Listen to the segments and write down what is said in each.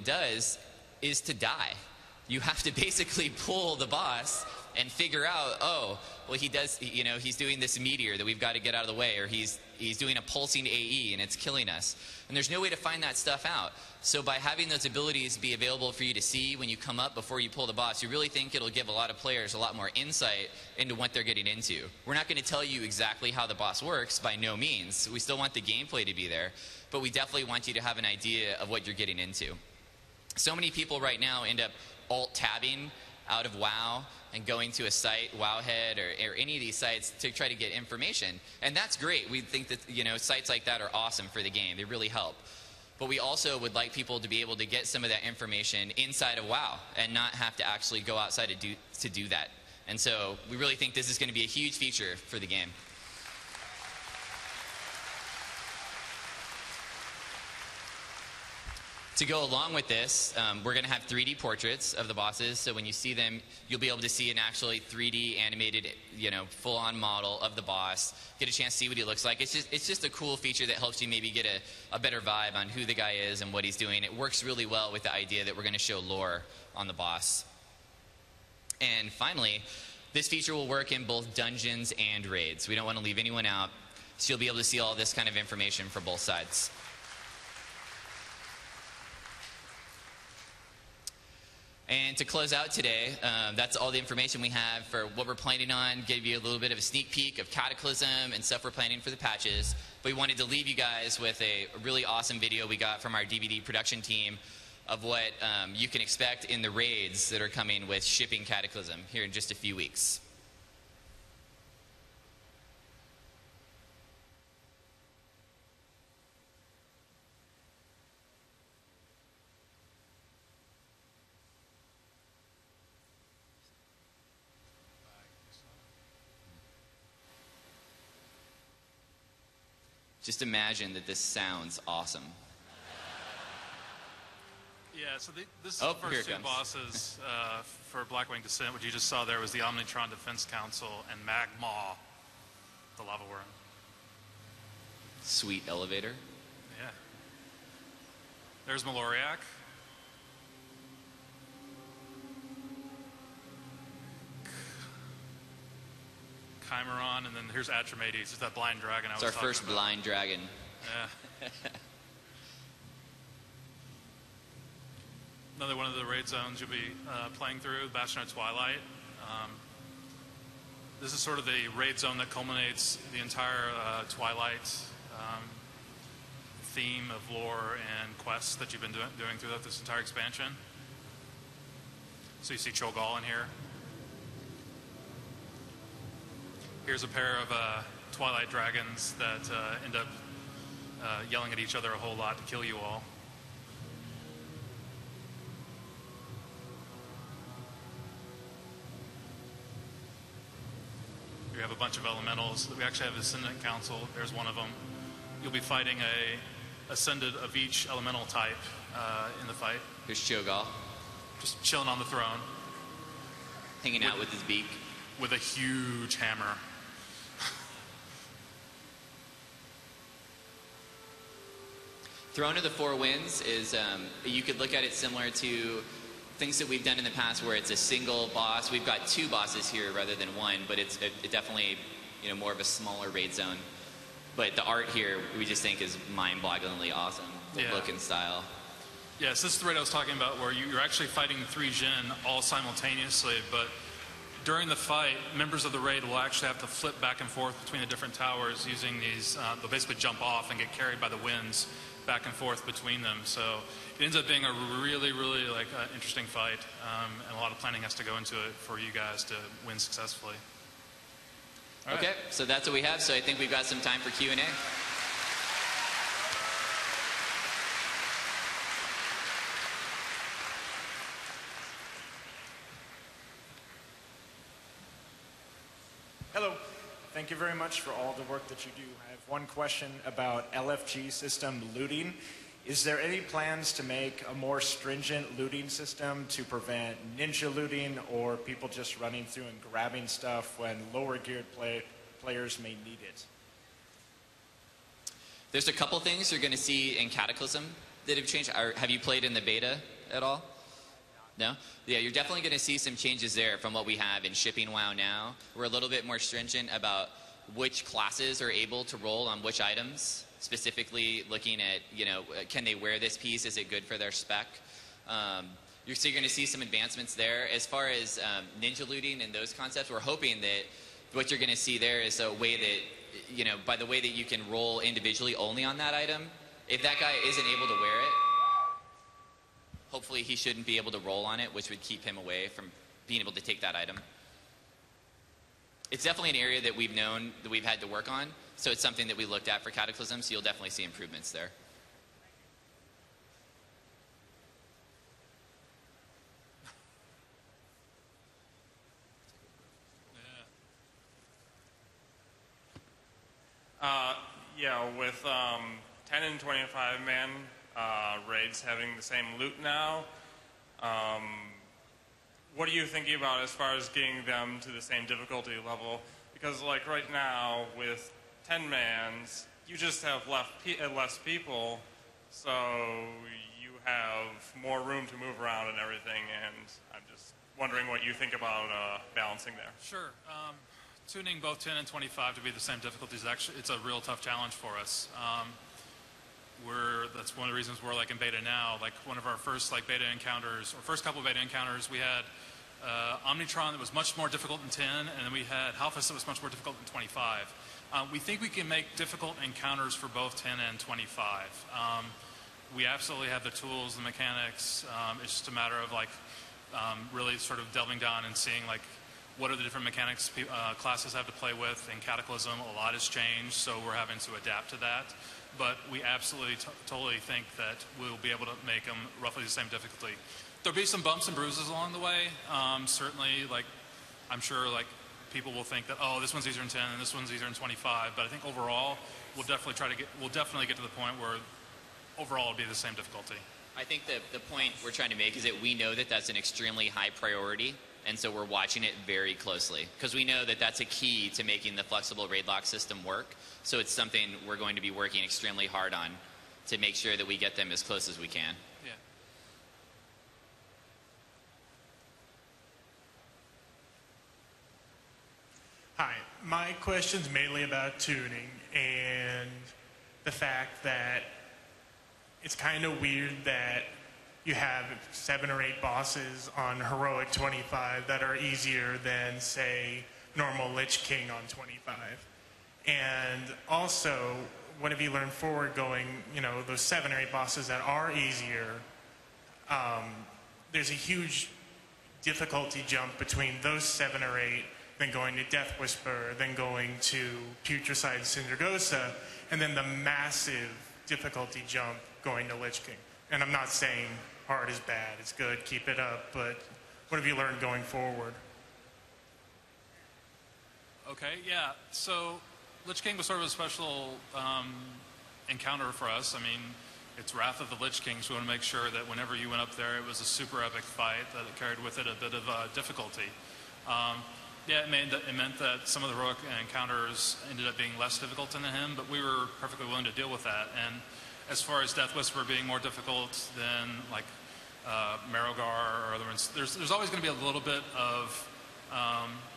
it does is to die. You have to basically pull the boss and figure out, oh, well, he does, you know, he's doing this meteor that we've got to get out of the way, or he's doing a pulsing AE and it's killing us. And there's no way to find that stuff out. So by having those abilities be available for you to see when you come up before you pull the boss, you really think it'll give a lot of players a lot more insight into what they're getting into. We're not going to tell you exactly how the boss works, by no means. We still want the gameplay to be there, but we definitely want you to have an idea of what you're getting into. So many people right now end up alt-tabbing out of WoW and going to a site, Wowhead or any of these sites, to try to get information. And that's great. We think that, you know, sites like that are awesome for the game. They really help. But we also would like people to be able to get some of that information inside of WoW and not have to actually go outside to do that. And so we really think this is going to be a huge feature for the game. To go along with this, we're going to have 3D portraits of the bosses, so when you see them, you'll be able to see an actually 3D animated, you know, full-on model of the boss, get a chance to see what he looks like. It's just a cool feature that helps you maybe get a better vibe on who the guy is and what he's doing. It works really well with the idea that we're going to show lore on the boss. And finally, this feature will work in both dungeons and raids. We don't want to leave anyone out, so you'll be able to see all this kind of information for both sides. And to close out today, that's all the information we have for what we're planning on. Give you a little bit of a sneak peek of Cataclysm and stuff we're planning for the patches. But we wanted to leave you guys with a really awesome video we got from our DVD production team of what you can expect in the raids that are coming with shipping Cataclysm here in just a few weeks. Just imagine that this sounds awesome. Yeah, so this is the first two bosses for Blackwing Descent. What you just saw there was the Omnitron Defense Council and Magmaw, the lava worm. Sweet elevator. Yeah. There's Maloriak. Chimeron, and then here's Atromedes. It's that blind dragon I was talking about. It's our first blind dragon. Yeah. Another one of the raid zones you'll be playing through, Bastion of Twilight. This is sort of the raid zone that culminates the entire Twilight theme of lore and quests that you've been doing throughout this entire expansion. So you see Cho'Gall in here. Here's a pair of Twilight dragons that end up yelling at each other a whole lot to kill you all. We have a bunch of elementals. We actually have Ascendant Council. There's one of them. You'll be fighting a Ascendant of each elemental type in the fight. Here's Cho'Gall. Just chilling on the throne. Hanging out with his beak. With a huge hammer. Throne of the Four Winds is, you could look at it similar to things that we've done in the past where it's a single boss. We've got two bosses here rather than one, but it's definitely, you know, more of a smaller raid zone. But the art here, we just think is mind-bogglingly awesome, the look and style. Yes, this is the raid I was talking about where you're actually fighting 3 Jinn all simultaneously, but during the fight, members of the raid will actually have to flip back and forth between the different towers using these, they'll basically jump off and get carried by the winds back and forth between them. So it ends up being a really, really interesting fight, and a lot of planning has to go into it for you guys to win successfully. All right. Okay, so that's what we have. So I think we've got some time for Q&A. Hello. Thank you very much for all the work that you do. I have one question about LFG system looting. Is there any plans to make a more stringent looting system to prevent ninja looting or people just running through and grabbing stuff when lower geared players may need it? There's a couple things you're going to see in Cataclysm that have changed? Have you played in the beta at all? No? Yeah, you're definitely going to see some changes there from what we have in shipping WoW now. We're a little bit more stringent about which classes are able to roll on which items, specifically looking at, you know, can they wear this piece? Is it good for their spec? So you're going to see some advancements there. As far as ninja looting and those concepts, we're hoping that what you're going to see there is a way that, you know, by the way that you can roll individually only on that item, if that guy isn't able to wear it, hopefully he shouldn't be able to roll on it, which would keep him away from being able to take that item. It's definitely an area that we've known that we've had to work on, so it's something that we looked at for Cataclysm, so you'll definitely see improvements there. Yeah, with 10 and 25 man raids having the same loot now, what are you thinking about as far as getting them to the same difficulty level? Because like right now with 10 mans, you just have less people, so you have more room to move around and everything, and I'm just wondering what you think about balancing there. Sure. Tuning both 10 and 25 to be the same difficulty is actually, it's a real tough challenge for us. That's one of the reasons we're like in beta now. Like one of our first like beta encounters, or first couple of beta encounters, we had Omnitron that was much more difficult than 10, and then we had Halphus that was much more difficult than 25. We think we can make difficult encounters for both 10 and 25. We absolutely have the tools, the mechanics. It's just a matter of like really sort of delving down and seeing like what are the different mechanics classes have to play with. In Cataclysm, a lot has changed, so we're having to adapt to that. But we absolutely totally think that we'll be able to make them roughly the same difficulty. There'll be some bumps and bruises along the way. Certainly, like I'm sure, like people will think that this one's easier than 10 and this one's easier than 25. But I think overall, we'll definitely get to the point where overall it'll be the same difficulty. I think the point we're trying to make is that we know that that's an extremely high priority, and so we're watching it very closely because we know that that's a key to making the flexible raid lock system work. So it's something we're going to be working extremely hard on to make sure that we get them as close as we can. Yeah. Hi, my question's mainly about tuning and the fact that it's kind of weird that you have 7 or 8 bosses on Heroic 25 that are easier than, say, normal Lich King on 25. And also, what have you learned forward going, you know, those 7 or 8 bosses that are easier, there's a huge difficulty jump between those 7 or 8, then going to Death Whisper, then going to Putricide Syndragosa, and then the massive difficulty jump going to Lich King. And I'm not saying hard is bad, it's good, keep it up, but what have you learned going forward? Okay, yeah. So Lich King was sort of a special encounter for us. I mean, it's Wrath of the Lich King, so we want to make sure that whenever you went up there, it was a super epic fight, that it carried with it a bit of difficulty. Yeah, it meant that some of the heroic encounters ended up being less difficult than him, but we were perfectly willing to deal with that. And as far as Death Whisper being more difficult than like Marrowgar or other ones, there's always going to be a little bit of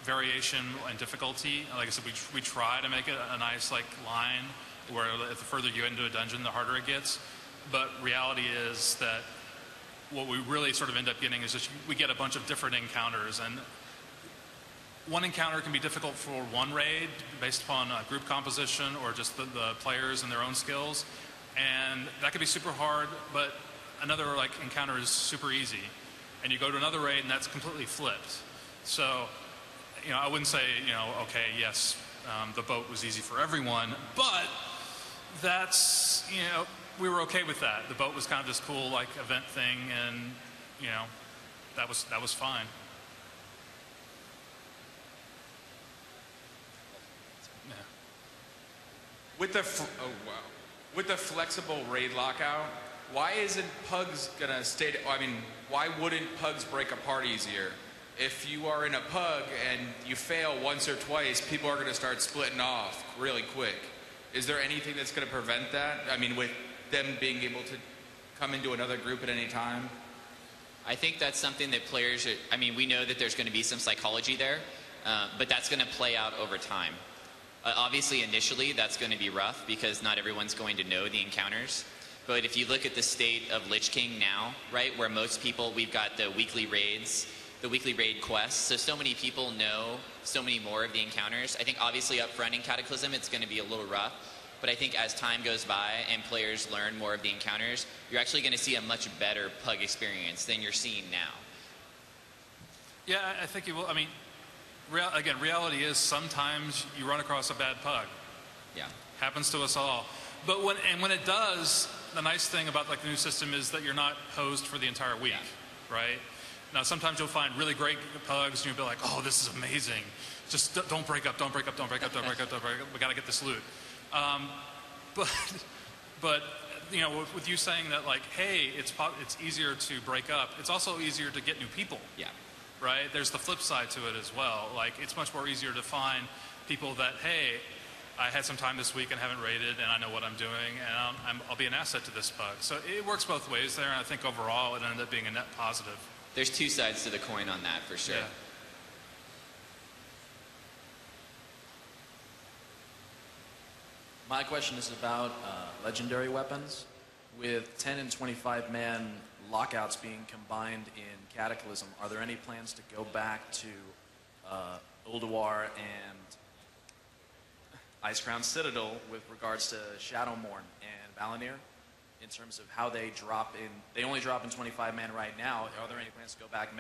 variation and difficulty. Like I said, we try to make it a nice like line where the further you get into a dungeon, the harder it gets. But reality is that what we really sort of end up getting is just we get a bunch of different encounters, and one encounter can be difficult for one raid based upon group composition or just the players and their own skills, and that could be super hard, but another like encounter is super easy, and you go to another raid and that's completely flipped. So, you know, I wouldn't say, you know, okay, yes, the boat was easy for everyone, but that's, you know, we were okay with that. The boat was kind of this cool like event thing, and you know, that was fine. Yeah. With the flexible raid lockout, why isn't Pugs gonna stay? I mean, why wouldn't Pugs break apart easier? If you are in a Pug and you fail once or twice, people are gonna start splitting off really quick. Is there anything that's gonna prevent that? I mean, with them being able to come into another group at any time? I think that's something that players are, I mean, we know that there's going to be some psychology there, but that's going to play out over time. Obviously, initially, that's going to be rough because not everyone's going to know the encounters. But if you look at the state of Lich King now, right, where most people, we've got the weekly raids, the weekly raid quests, so many people know so many more of the encounters. I think obviously up front in Cataclysm, it's going to be a little rough. But I think as time goes by and players learn more of the encounters, you're actually going to see a much better Pug experience than you're seeing now. Yeah, I think you will. I mean, again, reality is sometimes you run across a bad Pug. Yeah. Happens to us all. But when it does, the nice thing about like the new system is that you're not hosed for the entire week, right? Now, sometimes you'll find really great Pugs, and you'll be like, "Oh, this is amazing! Just don't break up, don't break up, don't break up, don't break up, don't break up. We got to get this loot." But you know, with you saying that, like, hey, it's easier to break up. It's also easier to get new people. Yeah. Right. There's the flip side to it as well. Like, it's much more easier to find people that, hey, I had some time this week and haven't raided, and I know what I'm doing, and I'll be an asset to this Pug. So it works both ways there, and I think overall it ended up being a net positive. There's two sides to the coin on that, for sure. Yeah. My question is about legendary weapons. With 10 and 25 man lockouts being combined in Cataclysm, are there any plans to go back to Ulduar and Icecrown Citadel with regards to Shadowmourne and Valinir in terms of how they drop in? They only drop in 25 man right now. Are there any plans to go back and make